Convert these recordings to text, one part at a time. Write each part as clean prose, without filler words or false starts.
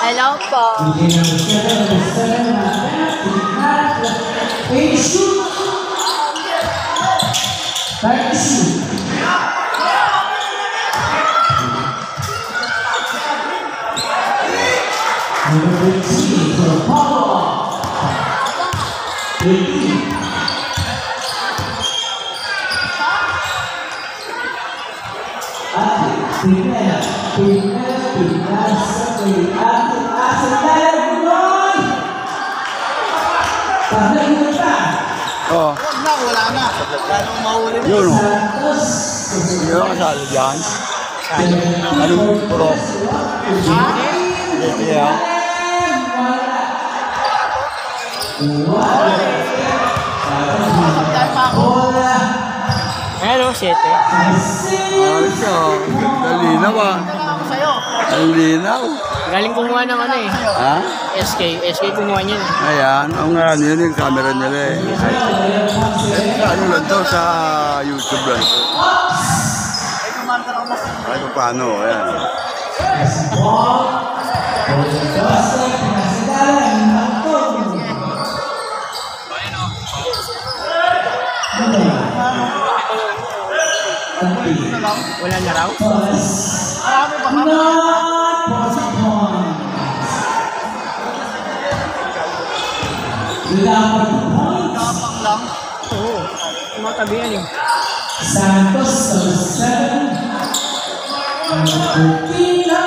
Hello po. Number 18 for Pablo. 18. Pindah, sekali. Oh. Wala na. Anong mahuli? Yun o. Yun ang kasali dyan. Anong pro? Yeah. Hello, 7. Ayos siya. Kalinaw ah. Ang linaw. Galing kumuha ng ano eh. Ha? SK kumuha niyan. Ayan. Ang nga yun yung camera nila eh. Ano lang to sa YouTube lang to. Ay paano. Ayan. Wala na raw? Tapang lang. Oo. Tumatabihan eh. Santos number 7. Pila.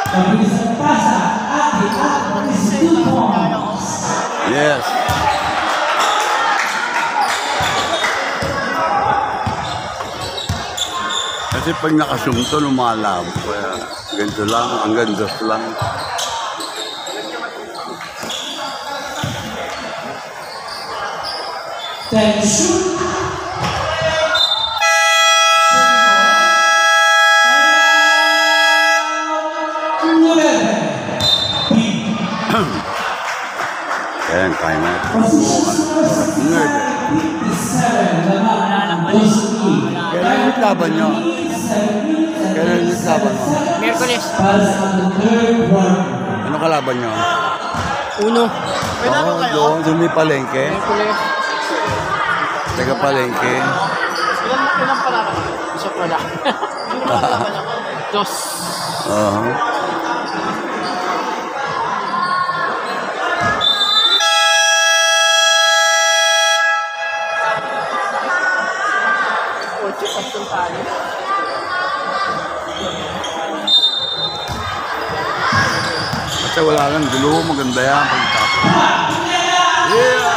Mabilis ang pasa. Ate at mabilis 2 points. Yes. Kasi pag nakasum to, lumalabo. Kaya ganito lang, hanggang dos lang. Tension. Ayan, kaya na. Kailan yung laban nyo? Kailan yung laban mo? Merkules. Ano kalaban nyo? Uno. Oo, doon may palengke. Merkules. Taga palengke. Ilang pala ka? Isa pala. Dos. Oo. Kasi wala lang gulo, maganda yan pagtapos. Yeah!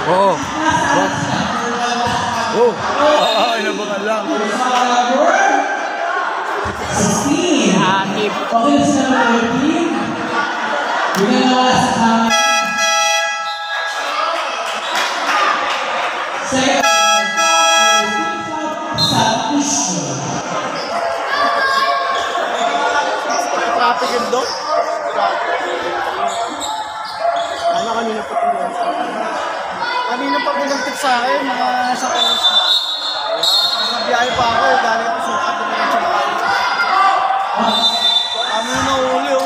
Oh! Oh! Oh! Inabangan lang. Akib. Okay, sa number 13. Ginagawa sa kami. Traffic yun doon? Ano kanina po ito? Kanina pa pinagtip sa akin, mga sa oras na. Sa biyahe pa ako, galing ako sukat na mga tsaka. Kami yung nahuli oh.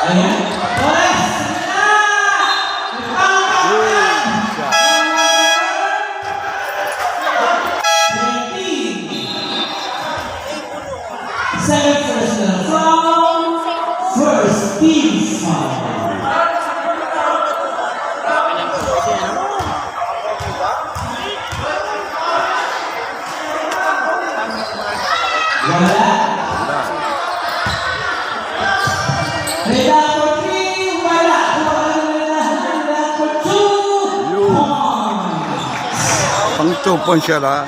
Ayan. Torres! Second personal foul. First team foul. Wala. Reda for 3. Wala. Reda for 2. Yun. Pang 2 points siya lang.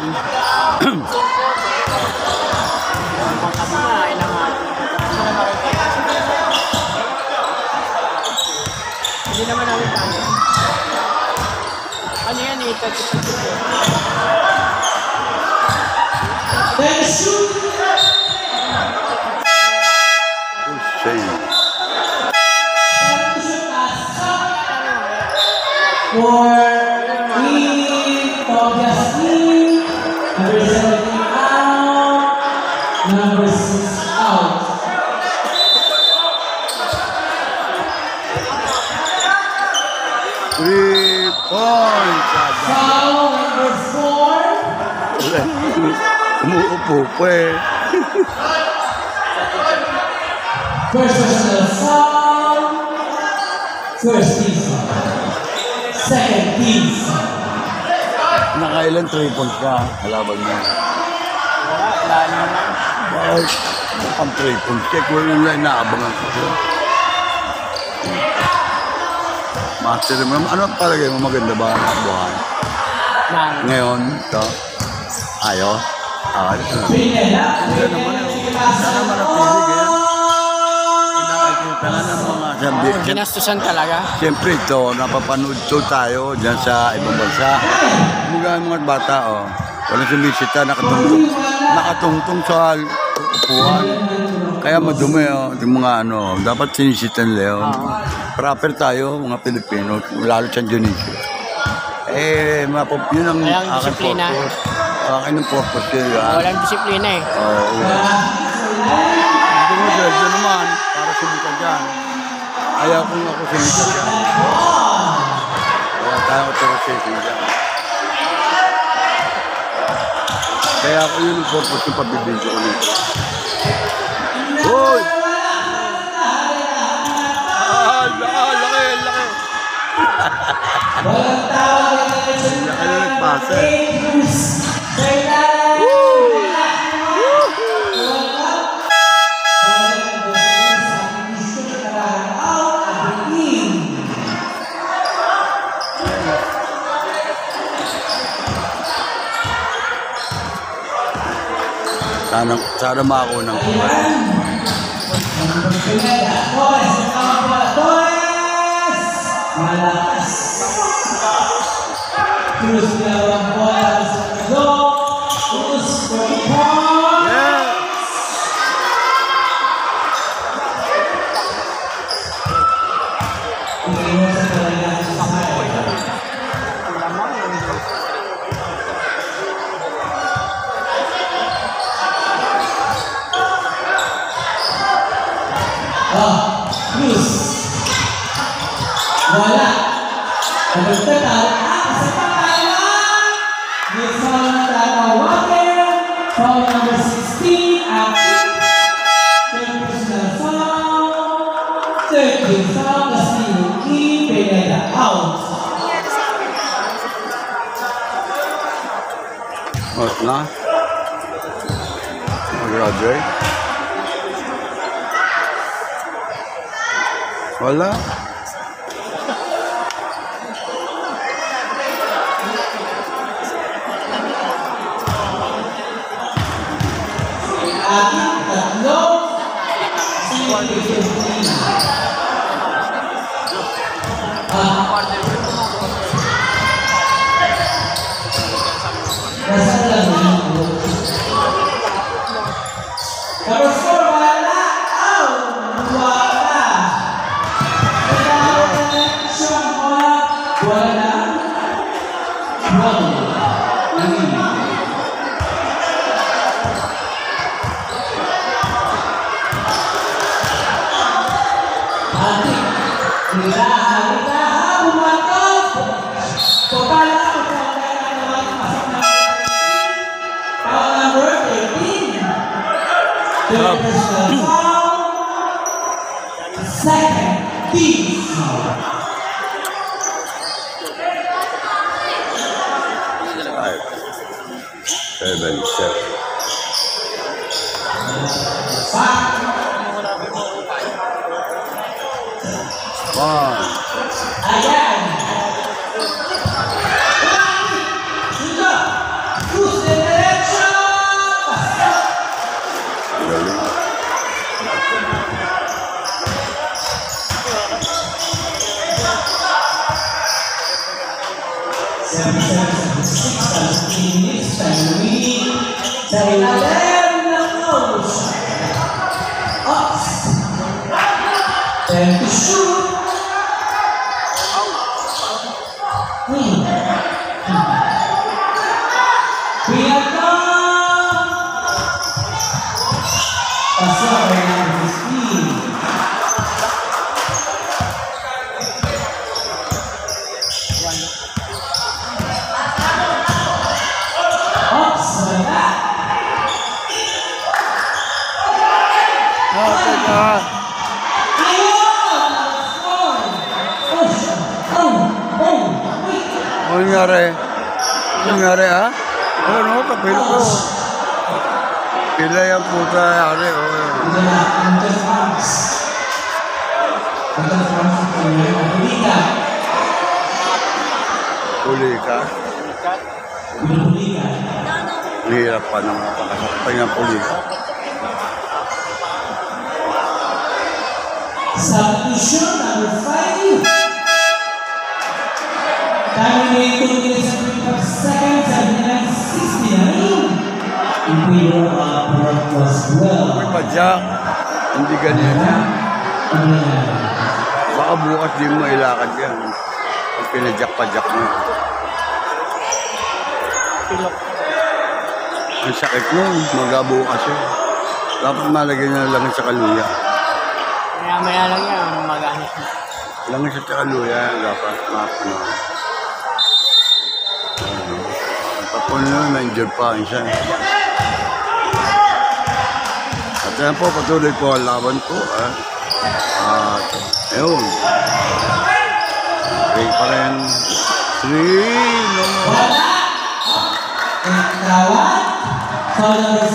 Hindi naman namin tayo. Ano yan eh? Then shoot. Save. For Tobias Lee, number 17 out, number 6 out. Three points. Foul number 4. Umuupo po eh. First personal foul. First team foul. Second team foul. Nakailan 3 points ka? Halaban mo. Wala naman. Bakit? Ang 3 points. Check mo yung line na abangan ko. Master mo. Ano ang palagay mo? Maganda ba ang buhay? Nang. Ngayon, ito. Ayos. Ayos na. Pinela. Sana manatilig eh. Nakikita na ng mga sabi. Ginastusan talaga. Siyempre ito, napapanood to tayo dyan sa ibang bansa. Mga mga bata, oh. Walang sumisita, nakatungtong sa upuan. Kaya madumi, oh. Yung mga ano, dapat sinisita nila yun. Proper tayo, mga Pilipino, lalo sa Indonesia. Yun ang Kaya ang aking disiplina. purpose. Akin ang purpose yun. Walang disiplina eh. Oo. Hindi mo sweldo naman para sumita dyan. Ayaw kung ako sumita dyan. Kaya tayo authorization dyan. Kaya ako yun ang purpose yung pabibidyo ko nito. Uy! Laki! Walang tawag Laki na nagpasa. Sana makakuha ng kumain. Malakas. Cruz dalawang bola sa go. Cruz for the point. Yeah! Iiwasan talaga sa side. Cruz. Wala. Nagtataw. Sa pangalaman. May foul na Water. Foul number 16. Akin. Third personal foul. Third team foul. Castillo Key. Pineda out. Out na? Mag-graduate? Wala. Akin. Tatlo. Nasa lang yun. Number 4, wala. Out. Wala. Connection, wala. Wala. Halika, bumatok! Total na, pasok na. Foul number 13. Third personal foul. Second, team foul. 7-7. One. Ayan. Sudah. Cruz de derecha. Galing. Sa ilalim ng nose. Ups. Then to shoot. Pinaka. Pasok ay number 15. Ups, wala. Teka. Ayun! Ano nangyari? Ano nangyari, ha? Ano, kapilo ko. Pila yung puta, yari, Huli ka. Hirap pa ng napakasakpan ng puli. Substitution number 5. Time remaining 2 minutes and 25 seconds, 79-69. In favor of Northwest well. May padyak. Hindi ganyan yan. Baka bukas di mo mailakad yan. Pag pinadyak-padyak mo. Ang sakit mo, magabukas yun. Dapat malagyan na lang sa kaluya. Maya-maya lang yan, maganis na. Langis at kaluya, dapat makapano. Tapon na, na-injured pa isa. At yan po, patuloy po ang laban po. At, ayun. Break pa rin. 3, no more. Tawad. Foul number 5.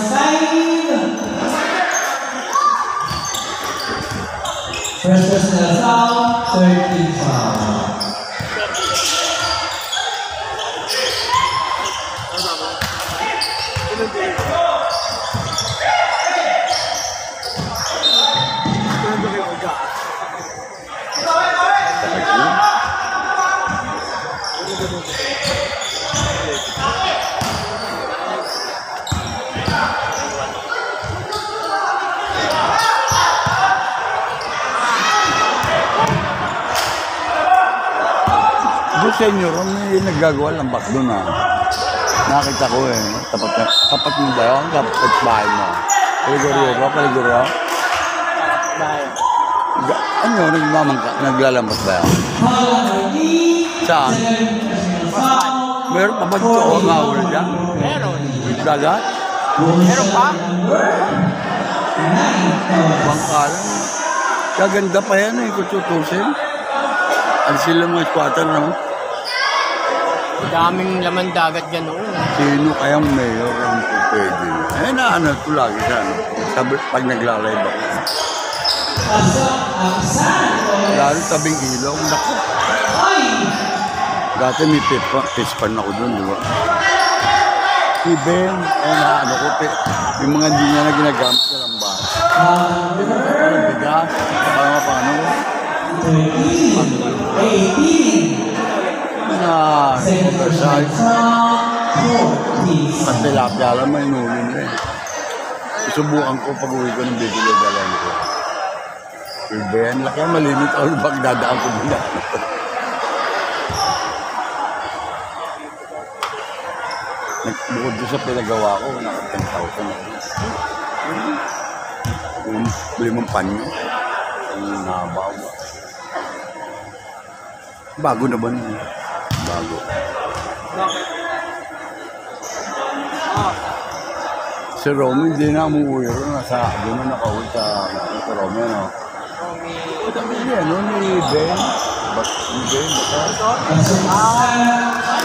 First personal foul, 13 foul. Doon sa inyo, may naggagawa ng bak doon Nakita ko tapat mo ba yun? Tapat bahay mo. Paliguro. Bahay. Ano, naglalambas ba yun? Saan? Meron pa ba dito ang awal dyan? Meron. Dagat? Meron pa? Bangkalan. Kaganda pa yan kung tutusin. Ano sila mga squatter, no? Daming laman dagat dyan noon. Sino kayang mayor ang pwede? Naano ko lagi siya, no? Sabi, pag naglalay ba? Lalo tabing ilong, naku. Dati may pispan ako doon, di ba? Si Ben, naano ko, yung mga hindi niya na ginagamit sa lambat. Parang bigas, parang paano. 18. Oversize. At tilapia lang, may nulin na Subukan ko pag-uwi ko ng bibili dalan ko. Ben, laki ang malimit ako pag dadaan ko muna. Bukod doon sa pinagawa ko, naka 10,000. Bili mong panyo. Ang nabaw. Bago na ba nun? Bago. Si Romy, hindi na umuwi rin. Doon na nakauwi sa Romy, no? Hindi, ano, ni Ben. Ni Ben, baka?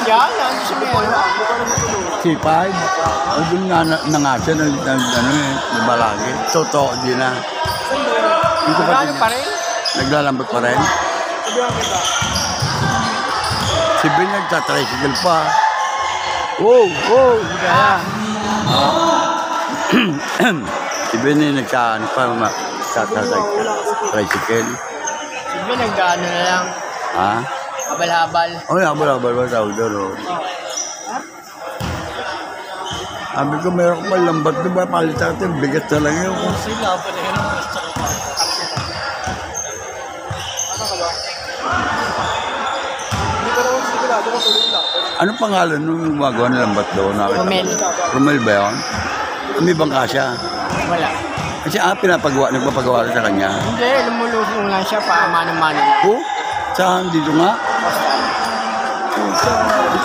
Yan, ano si Mero? C5. O, doon nga siya, nabalagi. Totoo, di na. Marami pa rin? Naglalambot pa rin. Si Ben nagtatricycle pa. Wow! Kaya. Si Ben ay nagtatricycle. Sige, nag-ano na lang. Ha? Habal-habal. Oh, habal-habal ba tawag doon? Oh. Sabi ko, meron ko malambat doon ba? Palit natin, bigat na lang yun. Sila pa rin. Ano pangalan nung gumagawa ng lambat doon? Romel. Romel ba yun? May bangka siya. Wala. Kasi nagpapagawa rin sa kanya. Hindi, lumulusong lang siya pa, mano-mano lang. Oh, saan dito nga?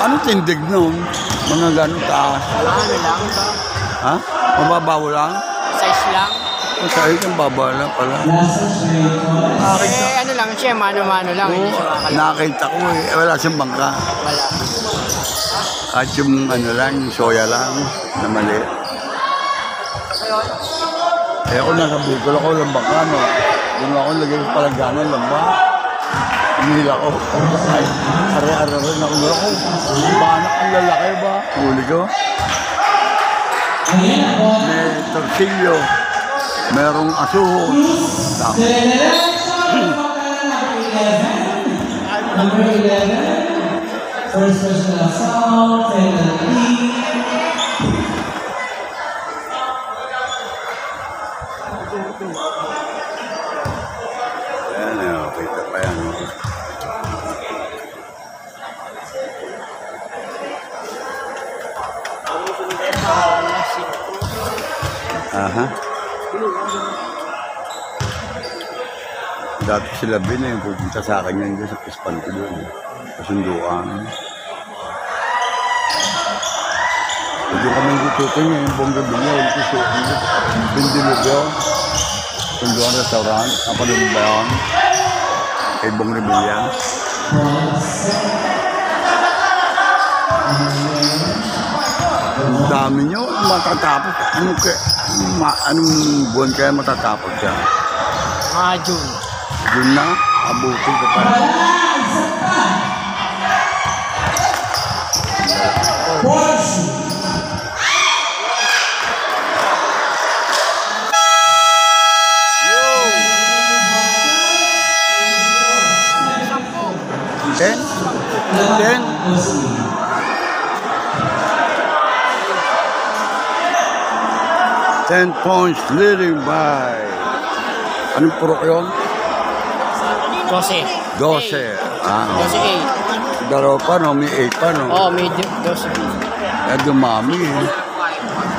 Anong tindig nun? Mga ganun taas. Ano lang, Ha? Mababaw lang? size lang. Ang sa'yo kang baba lang pala. Ano lang siya, mano-mano lang. Hindi siya makakalaw. Nakakita ko eh. Wala siyang bangka. Wala. At yung ano lang, yung soya lang na mali. Eh ako nasa Bicol ako, lambak ka, no? Doon ako lagay ko palagyanan, lambak. Hinihila ko. Ay, are-are rin ako. Banak ang lalaki ba? Huli ko. May torsilyo. Merong asuho. Number 11. First personal assault, penalty. Ayan, kita pa yan. Aha. Dati sila bin eh, pupunta sa akin yan doon sa pispan ko doon. Kasunduan. Doon kami gututin niya, yung buong gabi niya, yung kusutin niya. Bindilubyo. Sunduan restaurant. Napanood ba yun? Kay Bong Rebilla. Ang dami nyo, matatapos. Anong buwan kaya matatapos siya? Mga June. Yun na, abutin ka pa. Ten? 10 points leading by. Anong purok yun? 12. 12. Ah, 12A. dalawa pa, no? May 8 pa, no? Oo, may 12. Kaya dumami, eh.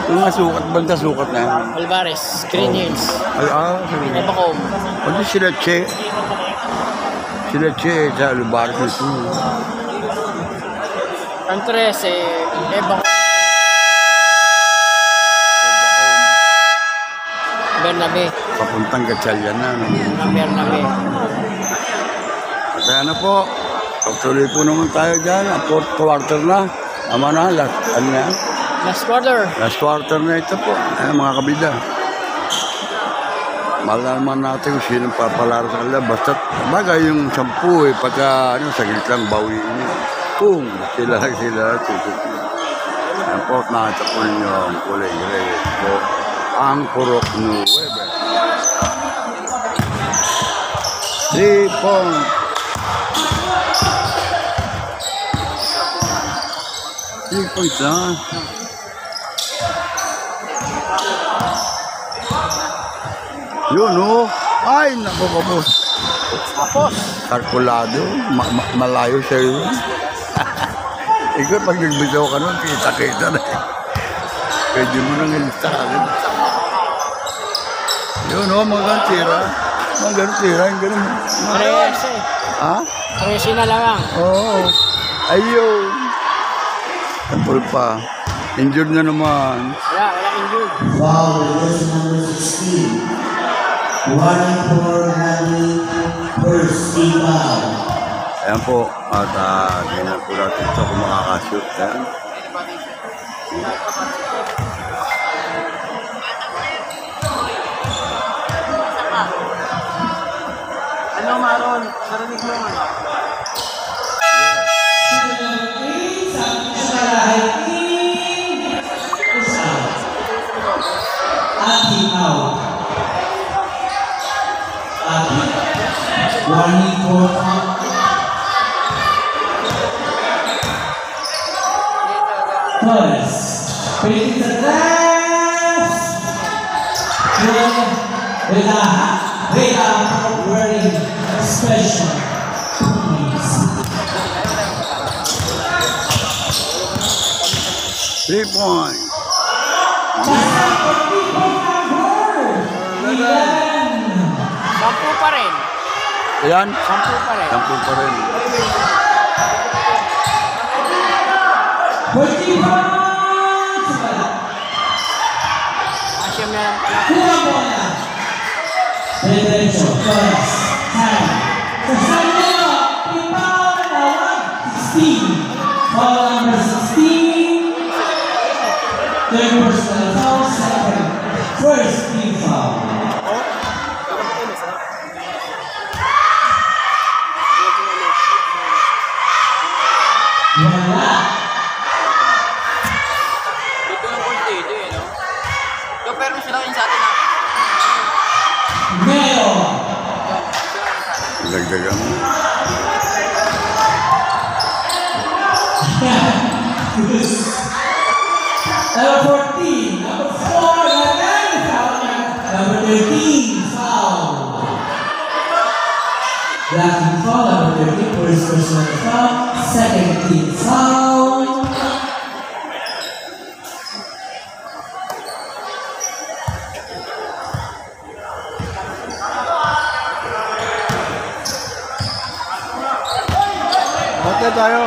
Yung nga sukat, banda sukat na yan. Alvarez, Green Hills. Ay, Ebacom. Pwede sila Che. Sila Che, sa Alvarez nito. Ang 13, Ebacom. Bernabe. Papuntang Gatchalian na. No? Ang Bernabe. Kaya na po, pagtuloy po naman tayo dyan. Ang fourth quarter na. Ama na, ano na yan? Last quarter. Last quarter na ito po. Ayan, mga kabida. Malaman natin kung sinong papalaro sa kanila. Basta, bagay yung 10 eh. Pagka, saglit lang, bawiin niyo. Boom! Sila. Tutok. Ayan po, nakita po ninyo ang kulay gray po. Ang Purok 9. 3 points. 3 points na. Yun, oh. Ay, naku ka po. Tapos. Kalkulado. Malayo siya yun. Ikaw, pag nagbitaw ka nun, kita-kita na. Pwede mo nang ilista agad. Yun, oh, mga tira. Mga ganun tira, yung ganun. 13. Ha? 13 na lang. Oo. Ayun. Tapos pa. Injured na naman. Wala injured. Foul, reverse number 16. Warning for having first team foul. Ayan po. At ganyan po natin ito kung makakashoot. Ayan. Ano, Maron? Narinig mo nga. Ati out. Ati. Warning for Torres. Painting the glass. Reda wearing special. Please. 3 points. Sampu pa rin. Ayan. Sampu pa rin. Sampu pa rin. Asyam na lang pala. Derecho, Torres, time. Sasayo, rebound, 16. Foul number 16. Third personal foul, second. First team foul. Wala. Dito ng konti ito eh, no? Pero sila kayo sa atin ah. Meron. Dagdagan mo. Number 14, number 4, number 13, foul. Blocking foul, number 13, first personal foul, second team foul. Bate tayo.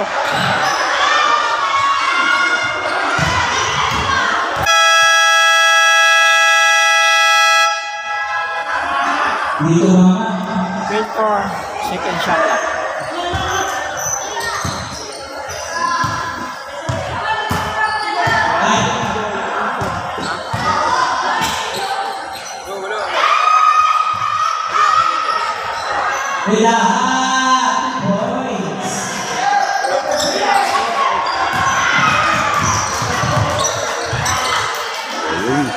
Dito mga Wait for second shot lang. lahat points. Ayun.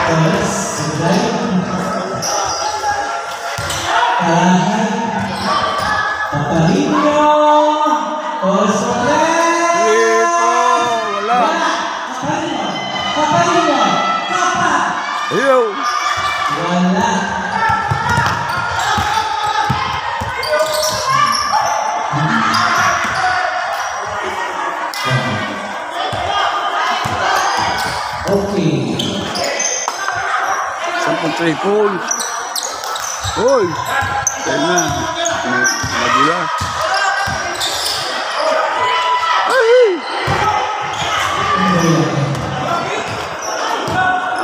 Terus, sudah. Papalino. Wala. Papalino. Papa. Ayaw. Wala. Okay. 3 points. Hoy! Tayo na. Madulas. Ay!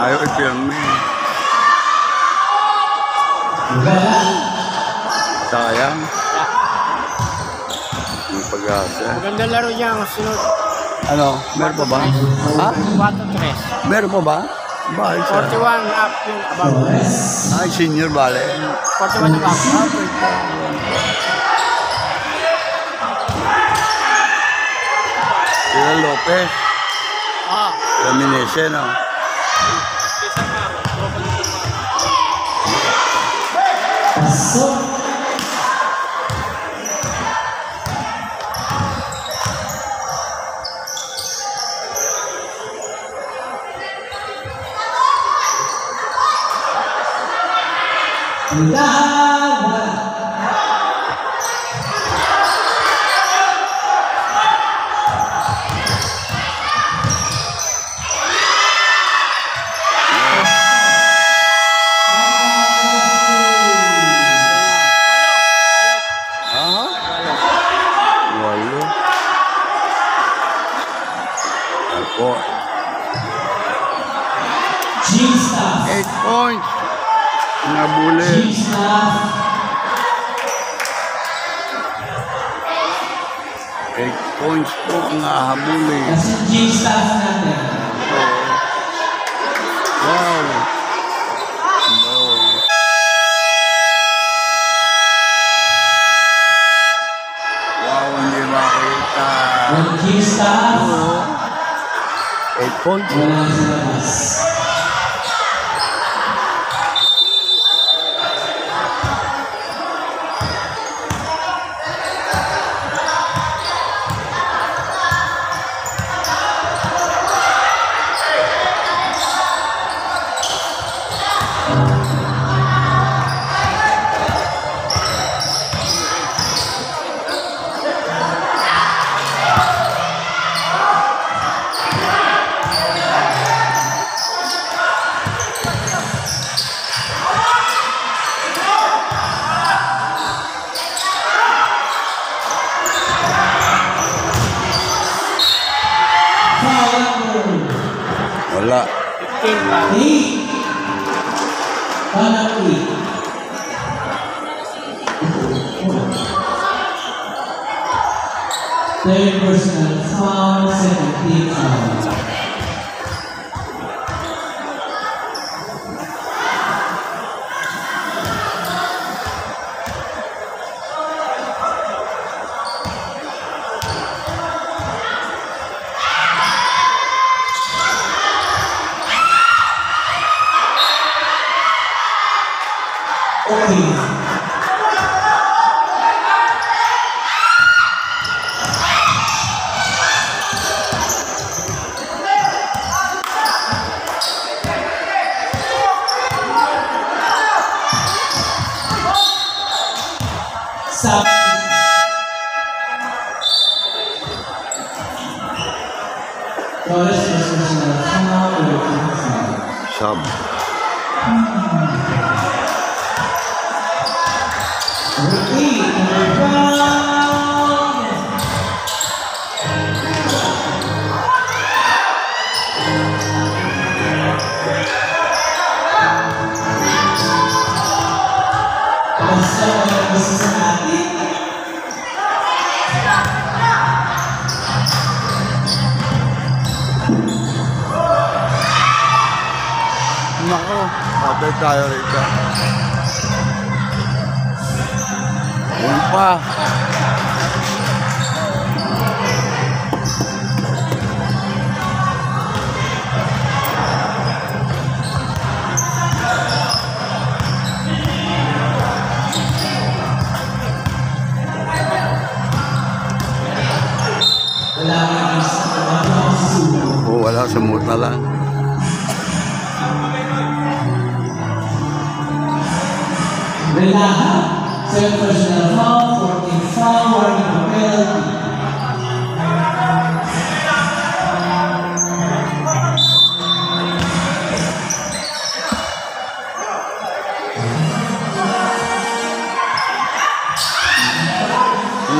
Ayaw i-firme. Wala. Sayang. Yung pag-asa. Maganda laro niya ang sunod. Ano? Meron pa ba? Ha? 4-3. Meron pa ba? Bakit siya? 41 up yung above. Torres. Ay, senior bale. 41 yung up. Sila Lopez. Ah, Raminese, no? Pasok. Lahat wala. po. Gym staff. 8 points. Nabuli. Gym staff. 8 points po ang nahabuli. Kasi gym staff natin. Wow. Wow, hindi makita. Ang gym staff. 8 points. Wala na sa labas. Wala. 8. Panang 8. Third personal foul, second team foul. Okay. Sub. Torres personal foul, third foul. Sub. Nako, patay tayo rito. Yun pa. Wala sa muta lang. Relaha, third personal foul, 14 foul, warning penalty.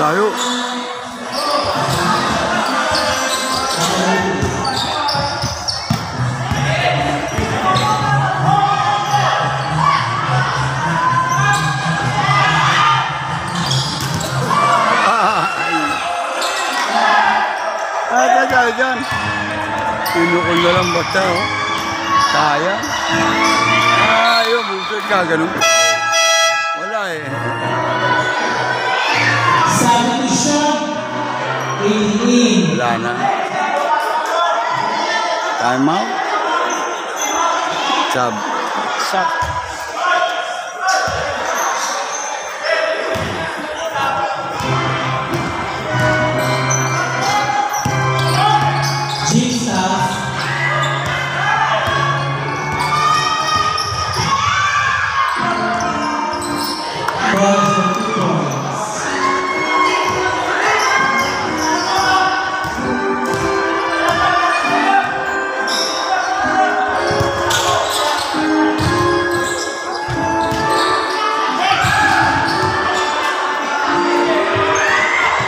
Layo. Tayo dyan. Pinukul na lang basta, oh. Sayang. Ayaw, buset ka, ganun. Wala eh. Sabi ni Sean, 18. Wala na. Time out. Sub. Sub. Gym staff. Points for 2 points.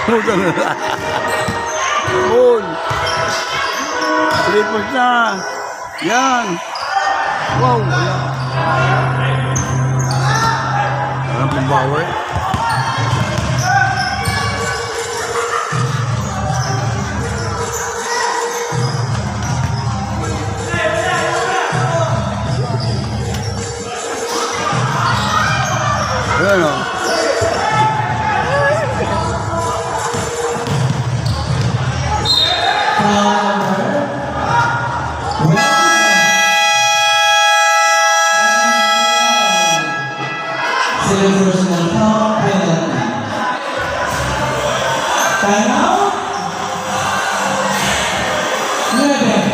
Huwag ka na. Ball. 3 points na. Yan. Wow, wala. Walang pambawi. Ayan o. Personal foul penalty. Timeout. 9.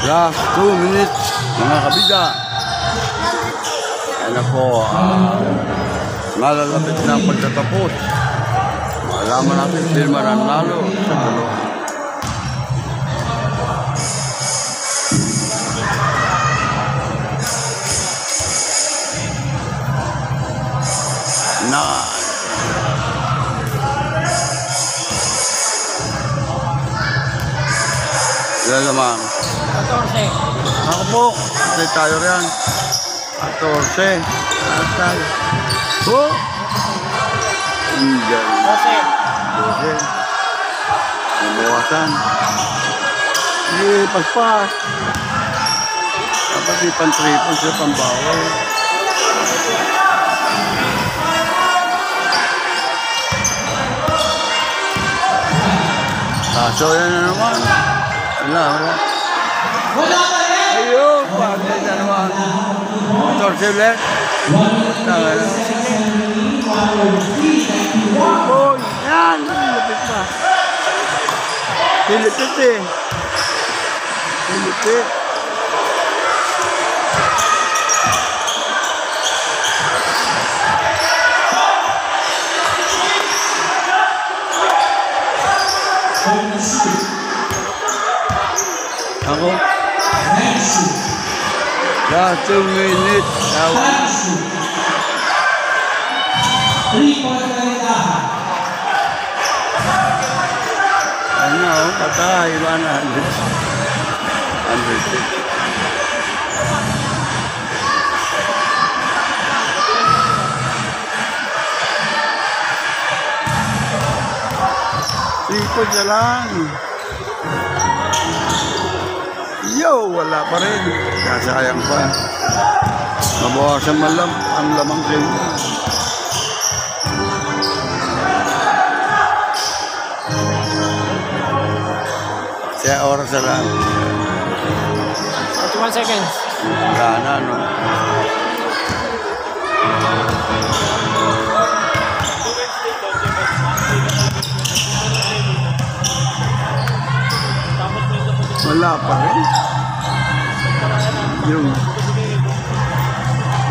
Last 2 minutes, mga kabida. Yan na po, nalalapit na ang pagtatapos. Malaman natin sino mananalo sa dalawa. Na ilan naman? 14. Ako po, kasi tayo riyan. 14. Asal. Oh! Indian. 12. Nabawasan. Sige, paspas. Dapat di pan-tripan siya pambawal. Kaso yan na naman. Wala. Ayun, pagod na naman. Motor ulit. Oh, yan. Lapit pa. Pilipit eh. Pilipit. Ako? Last 2 minutes. 3-point na rin lahat. Ano, patay. 100. 100. Ikot na lang. Yo, wala pa rin. Kasayang pa. Mabawasan malam ang lamang kayo. Kaya oras na lang. 41 seconds. Wala na, no? Wala pa rin. Yung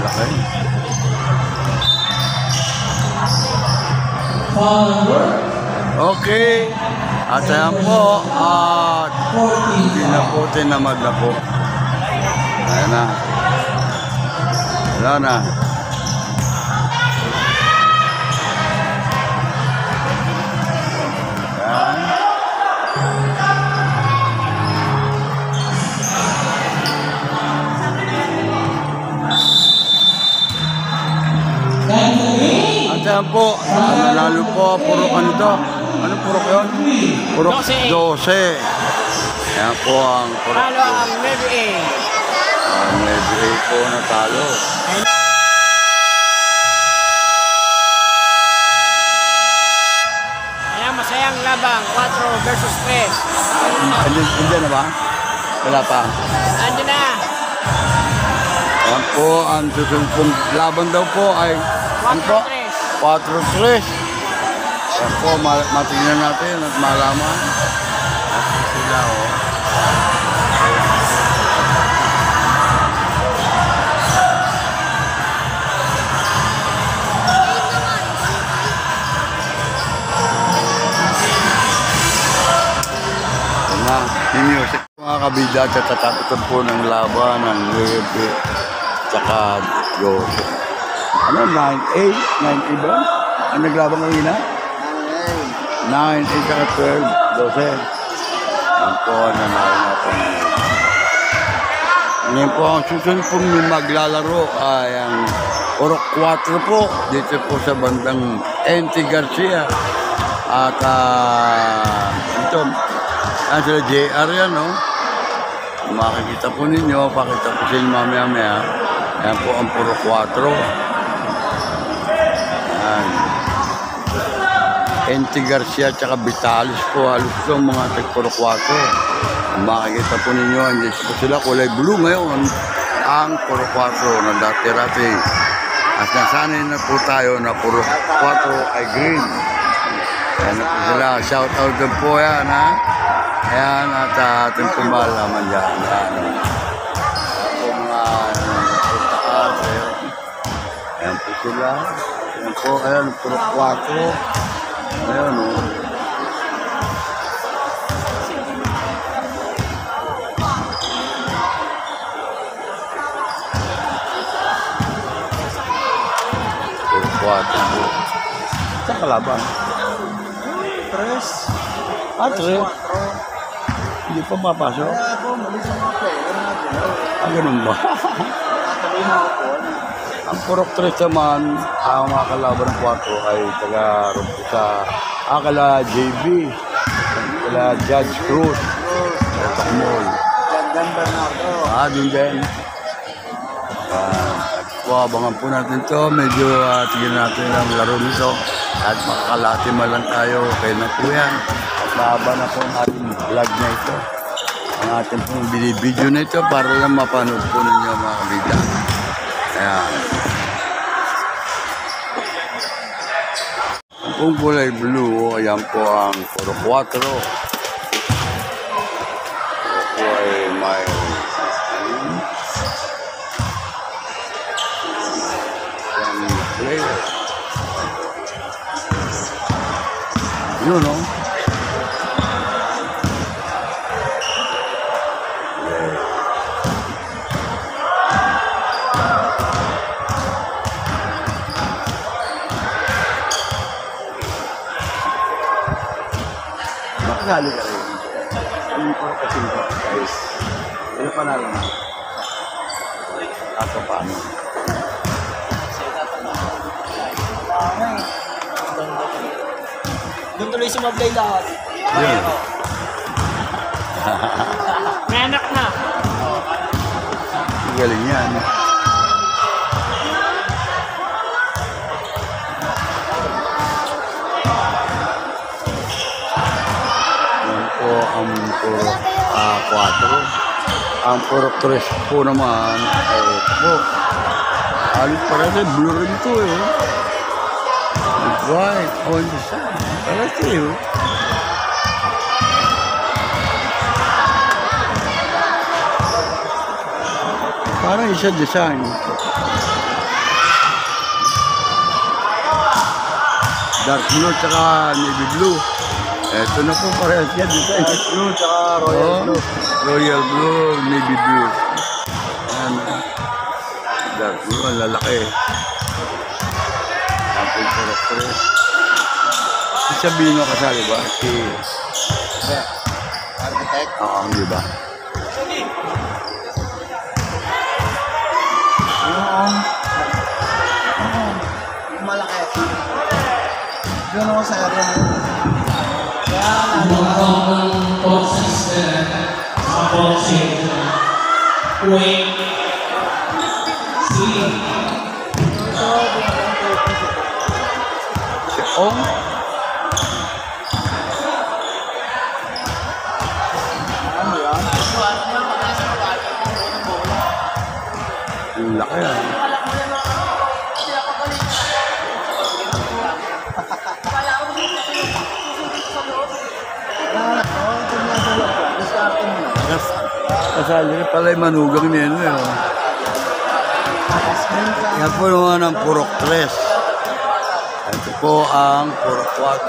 laki. Forward. Okay. At ayan po, at hindi na po, tinamad na po. Ayan na. Wala na. Ayan. At ayan po, nanalo po, puro ano to? Anong purok yun? Purok 12. Ayan po ang purok. Talo ang Navy A. Ang Navy po natalo. Ayan, masayang labang. 4 versus 3. Hindi na ba? Wala pa. Ando na. Ayan po, ang susunod pong laban daw po ay ano po? 4-3. Ayan po, matignan natin at malaman. At sila oh. Na, yung music mga kabida at tatapos po ng laban ng Navy tsaka Jose. Ano, 9-8? 9-8 ba? Ang naglaban kanina? 9-8 tsaka 12, 12. Yan po, nanalo natin. Ngayon po, ang susunod pong maglalaro ay ang Orok 4 po, dito po sa bandang NT Garcia. At ito, yan sila JR yan, no? Makikita po ninyo, pakita po sa inyo mamaya-maya. Yan po ang puro 4. Yan. NT Garcia at saka Vitalis po, halos ito mga tagpuro 4. Makikita po ninyo, andyan po sila, kulay blue ngayon. Ang puro 4 na dati-rati. At nasanay na po tayo na puro 4 ay green. Yan po sila, shout out din po yan, ha? Ayan, at ating pumalaman dyan. Ayan. Ayan po mga nagtatakas. Ayan po sila. Ayan po, ayan, puro 4. Ayan, o. Puro 4 po. Saan kalaban? 3. 3. Hindi pa mapasok. Ganun ba? Ang purok 3 naman, ang mga kalaban ng 4 ay taga-rumpo sa kala JB, kala Judge Cruz, kala Takmol. Dan Bernardo. Din din. Abangan po natin to. Medyo tignan natin ang laro nito. At makakalati man lang tayo. Okay na po yan. At mahaba na po ang ating vlog na ito. Ang ating pong video na ito para lang mapanood po ninyo mga kabida. Ayan. Ang pong kulay blue, ayan po ang puro 4. Ito po ay may player. Yun, no? Makasali ka rin. Anong po kasi ito, guys? Ano panalo na? Ato paano? Doon tuloy si Mablay lahat. Yun. May anak na. Galing yan. Yan po ang puro 4. Ang puro 3 po naman ay po. Alit para sa blue rin ito eh. White on the side. Para sa'yo. Parang isa design. Dark blue tsaka navy blue. Ito na po parehas yan. Dark blue, tsaka royal Oh, blue. Royal blue, navy blue. Ayan. Dark blue, ang lalaki. Sample purok tres. Si Sabino kasali ba? Si... Architect. Oo, di ba? Malaki. Doon ako sa area mo. Kaya Mukhang ng boses sa boses. Wait. See. Si Ong. ano yan? Ang laki ah. Kasali rin pala yung manugang niya. Ano, eh. Yan po naman ang purok tres. Ito po ang purok 4.